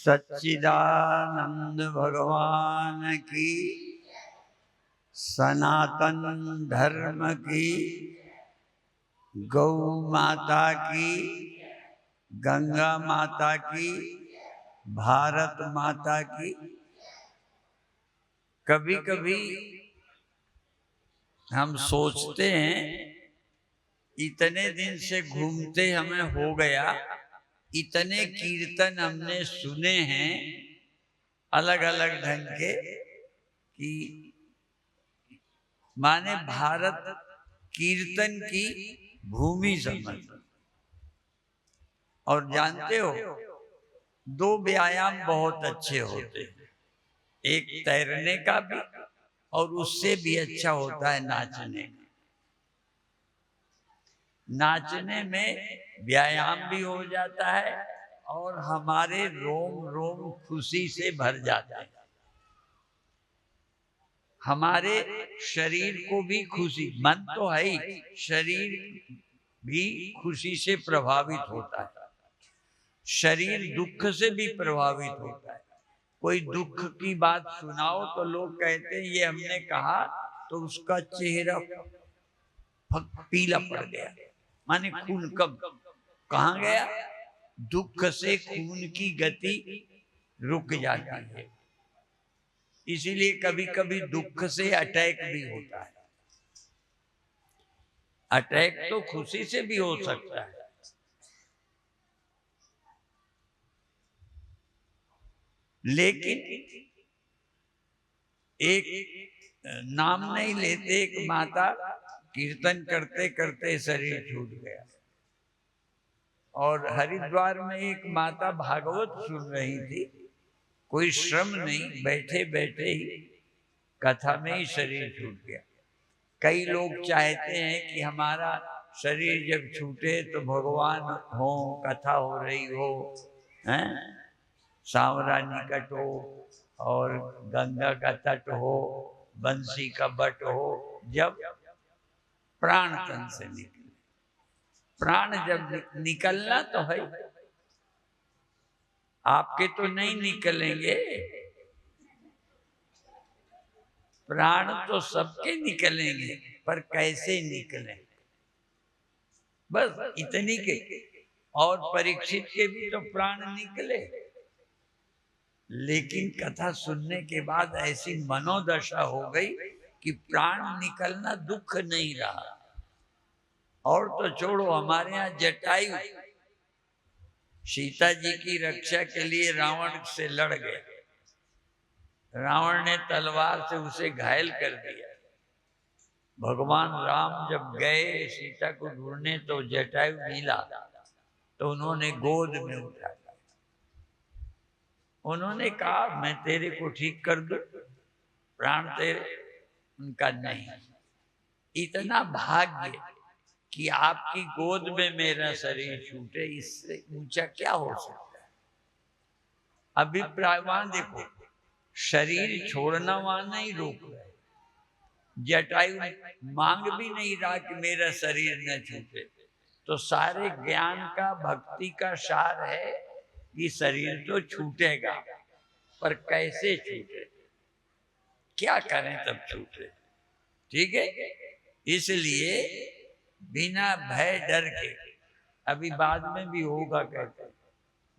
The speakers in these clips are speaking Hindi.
सच्चिदानंद भगवान की, सनातन धर्म की, गौ माता की, गंगा माता की, भारत माता की। कभी कभी हम सोचते हैं इतने दिन से घूमते हमें हो गया, इतने कीर्तन हमने सुने हैं अलग अलग ढंग के, कि माने भारत कीर्तन की भूमि समझ। और जानते हो, दो व्यायाम बहुत अच्छे होते हैं, एक तैरने का भी और उससे भी अच्छा होता है नाचने का। नाचने में व्यायाम भी हो जाता है और हमारे रोम रोम खुशी से भर जाते हैं। हमारे शरीर को भी खुशी, मन तो है ही, शरीर भी खुशी से प्रभावित होता है। शरीर दुख से भी प्रभावित होता है। कोई दुख की बात सुनाओ तो लोग कहते हैं ये हमने कहा तो उसका चेहरा पीला पड़ गया, माने खून कब कहाँ गया? दुख से खून की गति रुक जाती है। इसीलिए कभी कभी दुख से अटैक भी होता है। अटैक तो खुशी से भी हो सकता है। लेकिन एक नाम नहीं लेते, एक माता कीर्तन करते करते शरीर छूट गया। और हरिद्वार में एक माता भागवत सुन रही थी, कोई श्रम नहीं, बैठे बैठे ही कथा में ही शरीर छूट गया। कई लोग चाहते हैं कि हमारा शरीर जब छूटे तो भगवान हो, कथा हो रही हो, हैं, सांवरा निकट हो और गंगा का तट हो, बंसी का बट हो, जब प्राण तन से निकले। प्राण जब निकलना तो है, आपके तो नहीं निकलेंगे, प्राण तो सबके निकलेंगे, पर कैसे निकले, बस इतनी के। और परीक्षित के भी तो प्राण निकले, लेकिन कथा सुनने के बाद ऐसी मनोदशा हो गई कि प्राण निकलना दुख नहीं रहा। और तो छोड़ो, हमारे यहाँ जटायु सीता जी की रक्षा के लिए रावण से लड़ गए। रावण ने तलवार से उसे घायल कर दिया। भगवान राम जब गए सीता को ढूंढने तो जटायु मिला, तो उन्होंने गोद में उठाया। उन्होंने कहा मैं तेरे को ठीक कर दूं, प्राण तेरे। उनका नहीं, इतना भाग्य कि आपकी गोद में मेरा शरीर छूटे, इससे ऊंचा क्या हो सकता है। अभिप्रायवान देखो, शरीर छोड़ना वहां नहीं रोक रहे, जटायु मांग भी नहीं रहा कि मेरा शरीर न छूटे। तो सारे ज्ञान का, भक्ति का सार है कि शरीर तो छूटेगा, पर कैसे छूटे, क्या करें तब छूटे। ठीक है, इसलिए बिना भय डर के, अभी बाद में भी होगा कहते,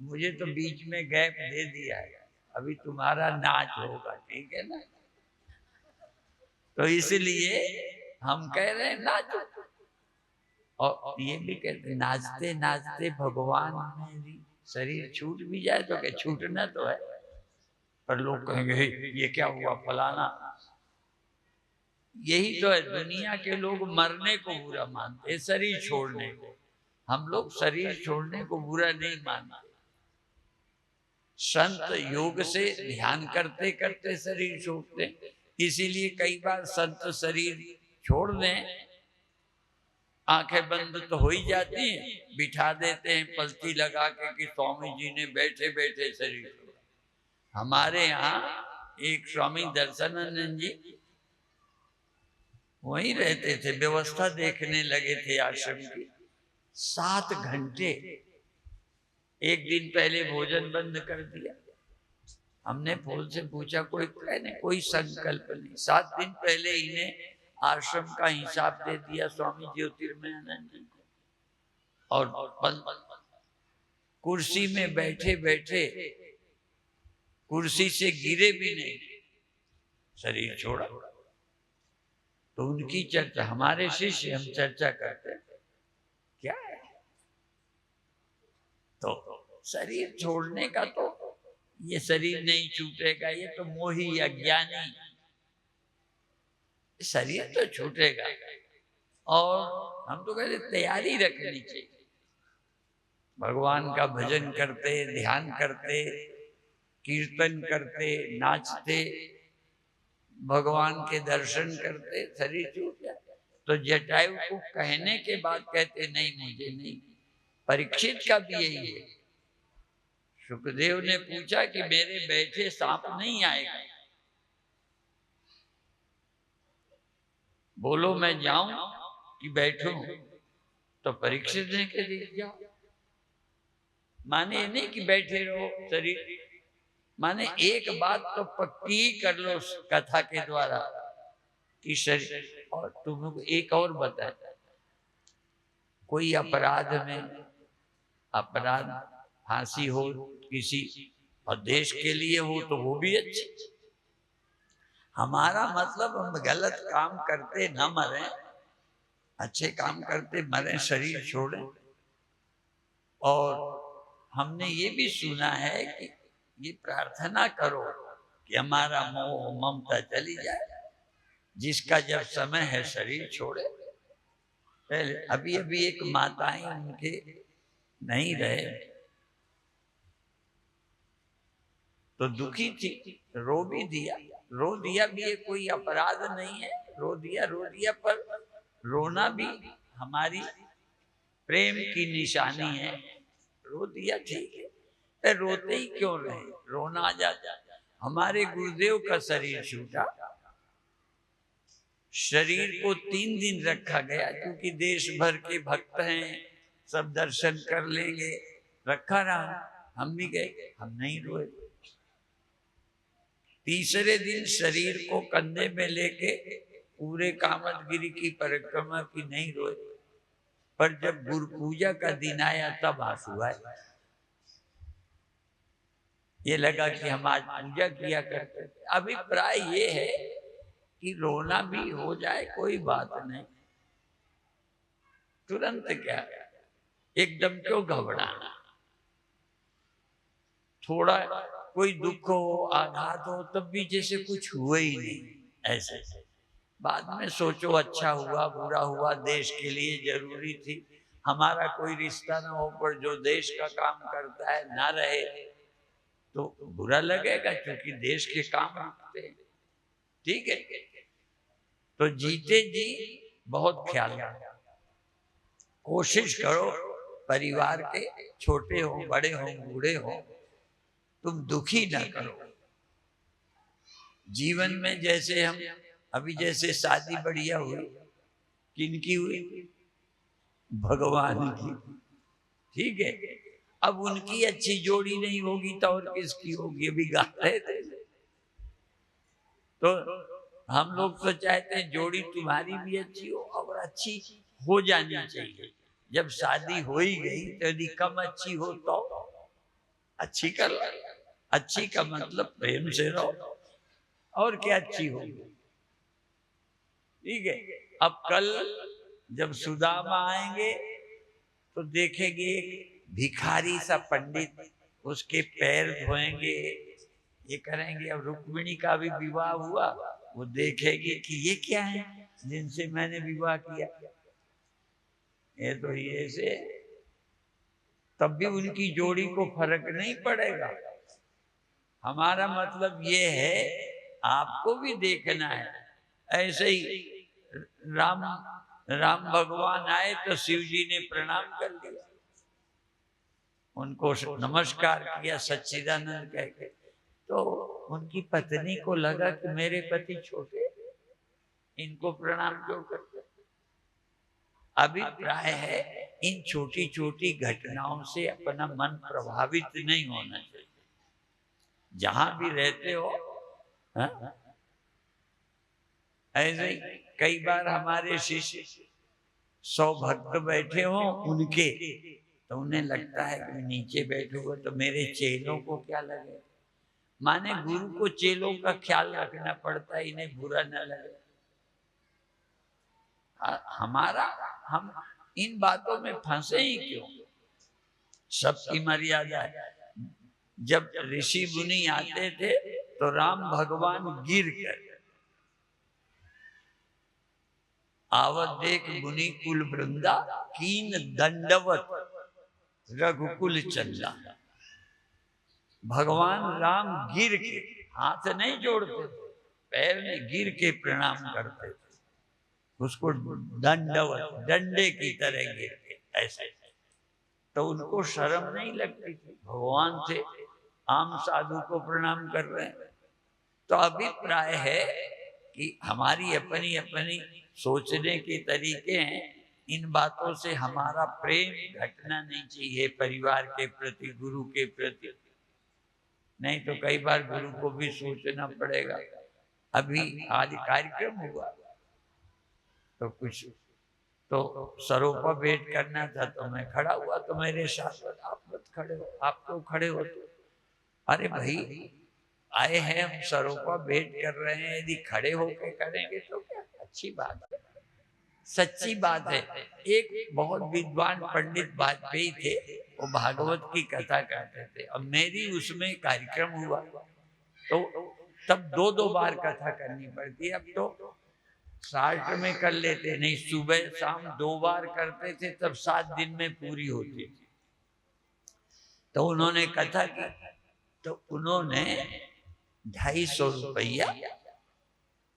मुझे तो बीच में गैप दे दिया है, अभी तुम्हारा नाच होगा, ठीक है ना। तो इसलिए हम कह रहे हैं नाचो, और ये भी कहते नाचते नाचते भगवान मेरी शरीर छूट भी जाए तो क्या, छूटना तो है। पर लोग कहेंगे ये क्या हुआ फलाना। यही तो है, दुनिया के लोग मरने को बुरा मानते हैं, शरीर छोड़ने को। हम लोग शरीर छोड़ने को बुरा नहीं मानते। संत योग से ध्यान करते करते शरीर छोड़ते, इसीलिए कई बार संत शरीर छोड़ दें, आंखें बंद तो हो ही जाती हैं, बिठा देते हैं पलती लगा के कि स्वामी जी ने बैठे बैठे शरीर छोड़ा। हमारे यहाँ एक स्वामी दर्शनानंद जी वहीं रहते थे, व्यवस्था देखने लगे थे आश्रम की। 7 घंटे एक दिन पहले भोजन बंद कर दिया। हमने फूल से पूछा कोई कहने कोई संकल्प नहीं। 7 दिन पहले इन्हें आश्रम का हिसाब दे दिया स्वामी ज्योतिर्मयानंद जी को, और कुर्सी में बैठे बैठे कुर्सी से गिरे भी नहीं, शरीर छोड़ा। तो उनकी चर्चा, हमारे शिष्य हम चर्चा करते हैं क्या है, तो शरीर छोड़ने का तो ये शरीर नहीं छूटेगा, ये तो मोही अज्ञानी, शरीर तो छूटेगा। और हम तो कहते तैयारी रखनी चाहिए, भगवान का भजन करते, ध्यान करते, कीर्तन करते, नाचते, भगवान के दर्शन करते, शरीर छूट जाए। तो जटायु को कहने के बाद कहते नहीं मुझे नहीं। परीक्षित का भी यही है। सुखदेव ने पूछा कि मेरे बैठे सांप नहीं आएगा, बोलो मैं जाऊं कि बैठूं? तो परीक्षित ने कह दिया जाओ। माने नहीं कि बैठे रहो शरीर, माने एक बात तो पक्की कर लो कथा के द्वारा कि शरीर। और तुमको एक और बता, कोई अपराध में अपराध फांसी हो किसी और देश के लिए हो तो वो भी अच्छी। हमारा मतलब हम गलत काम करते न मरे, अच्छे काम करते मरे, शरीर छोड़े। और हमने ये भी सुना है कि ये प्रार्थना करो कि हमारा मोह ममता चली जाए, जिसका जब समय है शरीर छोड़े। पहले अभी अभी एक माताएं उनके नहीं रहे तो दुखी थी, रो भी दिया। रो दिया भी, ये कोई अपराध नहीं है, रो दिया पर रोना भी हमारी प्रेम की निशानी है। रो दिया ठीक है, पर रोते ही क्यों रहे, रोना आ जाता। हमारे गुरुदेव का शरीर छूटा, शरीर को 3 दिन रखा गया क्योंकि देश भर के भक्त हैं, सब दर्शन कर लेंगे, रखा रहा। हम भी गए, हम नहीं रोए। तीसरे दिन शरीर को कंधे में लेके पूरे कामतगिरी की परिक्रमा की, नहीं रोए। पर जब गुरु पूजा का दिन आया तब आंसू आए। ये लगा कि हम आज पूजा किया करते थे। अभिप्राय ये है कि रोना भी हो जाए कोई बात नहीं, तुरंत क्या, एकदम क्यों घबराना। थोड़ा कोई दुख हो, आघात हो, तब भी जैसे कुछ हुआ ही नहीं। ऐसे बाद में सोचो अच्छा हुआ बुरा हुआ, देश के लिए जरूरी थी। हमारा कोई रिश्ता ना हो पर जो देश का काम करता है ना रहे तो बुरा लगेगा, क्योंकि देश के काम रुकते हैं। ठीक है, तो जीते जी बहुत ख्याल रखो, कोशिश करो परिवार के छोटे हो बड़े हो बूढ़े हो तुम दुखी ना करो। जीवन में जैसे हम अभी जैसे शादी बढ़िया हुई, किनकी हुई? भगवान की। ठीक है, अब उनकी अच्छी जोड़ी नहीं होगी तो और किसकी होगी? अभी गा रहे थे तो हम लोग तो चाहते हैं जोड़ी तुम्हारी भी अच्छी हो और अच्छी हो जानी चाहिए। जब शादी हो ही गई तो यदि कम अच्छी हो तो अच्छी कर लो। अच्छी का मतलब प्रेम से रहो, और क्या अच्छी होगी। ठीक है, अब कल जब सुदामा आएंगे तो देखेंगे भिखारी सा पंडित उसके पैर धोएंगे, ये करेंगे। अब रुक्मिणी का भी विवाह हुआ, वो देखेगी कि ये क्या है जिनसे मैंने विवाह किया, ये तो ये से। तब भी उनकी जोड़ी को फर्क नहीं पड़ेगा। हमारा मतलब ये है आपको भी देखना है। ऐसे ही राम भगवान आए तो शिव जी ने प्रणाम कर लिया, उनको नमस्कार किया सच्चिदानंद कह के। तो उनकी पत्नी को लगा कि मेरे पति छोटे, इनको प्रणाम क्यों करते। अभिप्राय है इन छोटी छोटी घटनाओं से अपना मन प्रभावित नहीं होना चाहिए। जहां भी रहते हो, हाँ? ऐसे कई बार हमारे शिष्य 100 भक्त बैठे हो उनके, तो उन्हें लगता है कि नीचे बैठे हुए तो मेरे चेलों को क्या लगे। माने गुरु को चेलों का ख्याल रखना पड़ता है, इन्हें बुरा न लगे। हम इन बातों में फंसे ही क्यों। सबकी मर्यादा है। जब ऋषि मुनि आते थे तो राम भगवान गिर कर आवत देख मुनि कुल वृंदा कीन दंडवत रघुकुल चंदा। भगवान राम गिर के, हाथ नहीं जोड़ते थे, पैर में गिर के प्रणाम करते थे, उसको दंडवत, डंडे की तरह गिर के ऐसे। तो उनको शर्म नहीं लगती थी, भगवान थे, आम साधु को प्रणाम कर रहे हैं। तो अभिप्राय है कि हमारी अपनी अपनी सोचने के तरीके हैं। इन बातों से हमारा प्रेम घटना नहीं चाहिए परिवार के प्रति, गुरु के प्रति। नहीं तो कई बार गुरु को भी सोचना पड़ेगा। अभी आज कार्यक्रम हुआ तो कुछ तो सरोपा भेंट करना था, तो मैं खड़ा हुआ, तो मेरे साथ आप मत खड़े हो, आप तो खड़े हो। तो अरे भाई, आए हैं हम, सरोपा भेंट कर रहे हैं, यदि खड़े होकर करेंगे तो क्या अच्छी बात है, सच्ची बात है। एक बहुत विद्वान पंडित वाजपेयी थे, वो भागवत की कथा करते थे। अब मेरी उसमें कार्यक्रम हुआ तो तब 2-2 बार कथा करनी पड़ती है। अब तो शार्ट में कर लेते, नहीं सुबह शाम 2 बार करते थे, तब 7 दिन में पूरी होती थी। तो उन्होंने कथा की, तो उन्होंने 250 रुपया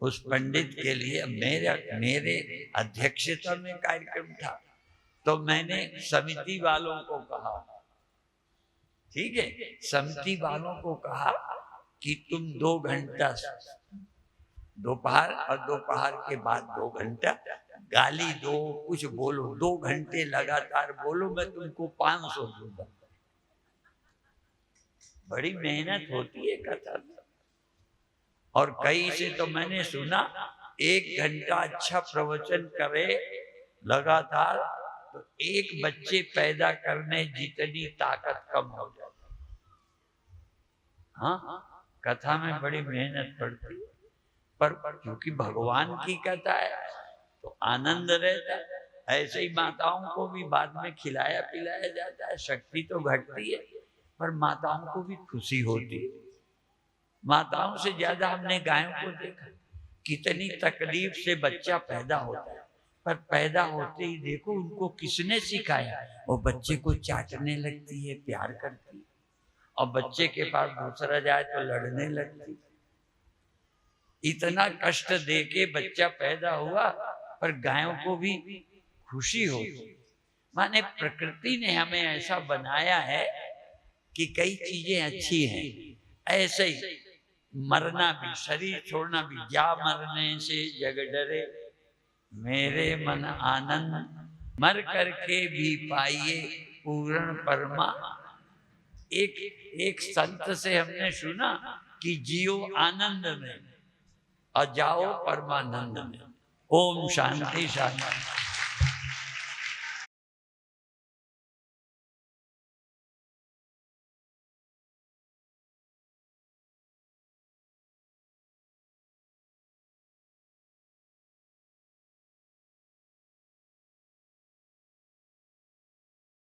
उस पंडित के लिए, मेरे अध्यक्षता में कार्यक्रम था, तो मैंने समिति वालों को कहा, ठीक है, समिति वालों को कहा कि तुम 2 घंटा दोपहर और दोपहर के बाद 2 घंटा गाली दो, कुछ बोलो, 2 घंटे लगातार बोलो, मैं तुमको 500 दूंगा। बड़ी मेहनत होती है कथा में। और कई से तो मैंने सुना 1 घंटा अच्छा प्रवचन करे लगातार तो 1 बच्चे पैदा करने जितनी ताकत कम हो जाती। हाँ, कथा में बड़ी मेहनत पड़ती है, पर क्योंकि भगवान की कथा है तो आनंद रहता है। ऐसे ही माताओं को भी बाद में खिलाया पिलाया जाता है, शक्ति तो घटती है पर माताओं को भी खुशी होती है। माताओं से ज्यादा हमने गायों को देखा, कितनी तकलीफ से बच्चा पैदा होता है, पर पैदा होते ही देखो उनको किसने सिखाया, वो बच्चे को चाटने लगती है, प्यार करती है, और बच्चे के पास दूसरा जाए तो लड़ने लगती है। इतना कष्ट देके बच्चा पैदा हुआ, पर गायों को भी खुशी होती। माने प्रकृति ने हमें ऐसा बनाया है कि कई चीजें अच्छी हैं। ऐसे ही मरना भी, शरीर छोड़ना भी, जा मरने से जग डरे मेरे मन आनंद, मर करके भी पाइए पूर्ण परमा। एक संत से हमने सुना कि जियो आनंद में और जाओ परमानंद में। ओम शांति शांति।